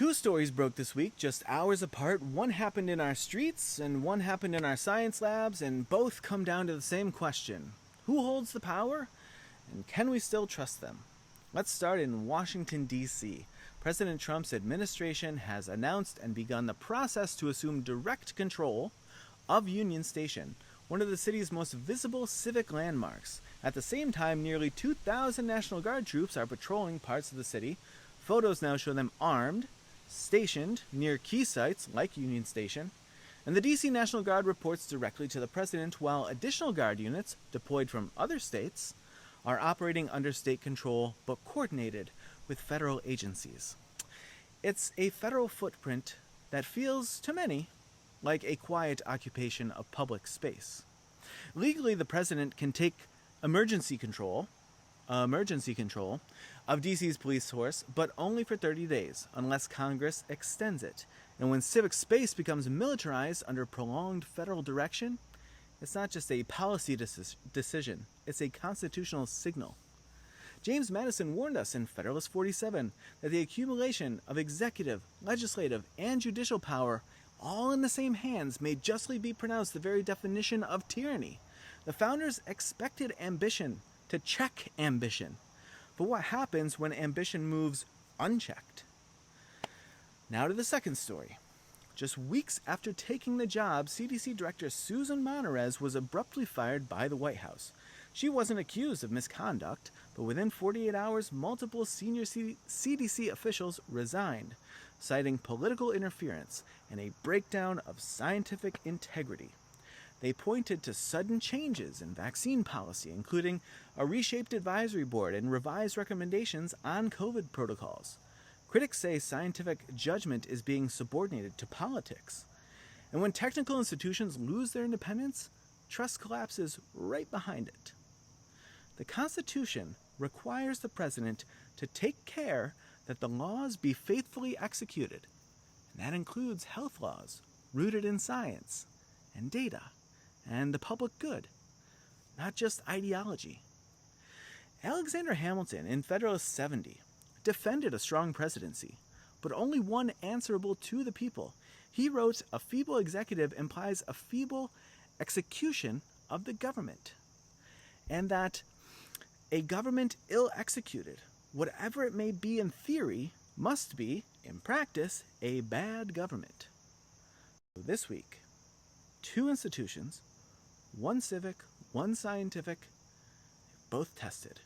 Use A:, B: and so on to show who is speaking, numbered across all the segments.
A: Two stories broke this week, just hours apart. One happened in our streets, and one happened in our science labs, and both come down to the same question. Who holds the power? And can we still trust them? Let's start in Washington, D.C. President Trump's administration has announced and begun the process to assume direct control of Union Station, one of the city's most visible civic landmarks. At the same time, nearly 2,000 National Guard troops are patrolling parts of the city. Photos now show them armed, stationed near key sites like Union Station, and the D.C. National Guard reports directly to the president, while additional Guard units, deployed from other states, are operating under state control but coordinated with federal agencies. It's a federal footprint that feels, to many, like a quiet occupation of public space. Legally, the president can take emergency control of DC's police force, but only for 30 days, unless Congress extends it. And when civic space becomes militarized under prolonged federal direction, it's not just a policy decision, it's a constitutional signal. James Madison warned us in Federalist 47 that the accumulation of executive, legislative, and judicial power, all in the same hands, may justly be pronounced the very definition of tyranny. The founders expected ambition to check ambition. But what happens when ambition moves unchecked? Now to the second story. Just weeks after taking the job, CDC Director Susan Monterez was abruptly fired by the White House. She wasn't accused of misconduct, but within 48 hours, multiple senior CDC officials resigned, citing political interference and a breakdown of scientific integrity. They pointed to sudden changes in vaccine policy, including a reshaped advisory board and revised recommendations on COVID protocols. Critics say scientific judgment is being subordinated to politics. And when technical institutions lose their independence, trust collapses right behind it. The Constitution requires the president to take care that the laws be faithfully executed, and that includes health laws rooted in science and data and the public good, not just ideology. Alexander Hamilton in Federalist 70 defended a strong presidency, but only one answerable to the people. He wrote, "A feeble executive implies a feeble execution of the government," and that a government ill executed, whatever it may be in theory, must be, in practice, a bad government. This week, two institutions, one civic, one scientific, both tested.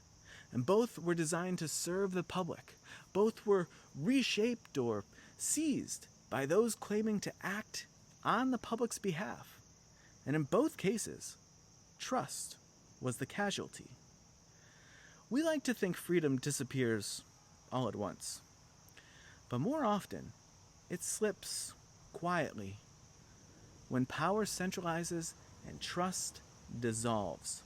A: And both were designed to serve the public. Both were reshaped or seized by those claiming to act on the public's behalf. And in both cases, trust was the casualty. We like to think freedom disappears all at once. But more often, it slips quietly when power centralizes and trust dissolves.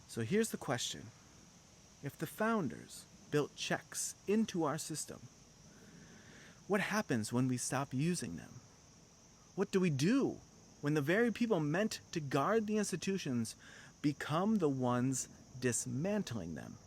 A: So here's the question. If the founders built checks into our system, what happens when we stop using them? What do we do when the very people meant to guard the institutions become the ones dismantling them?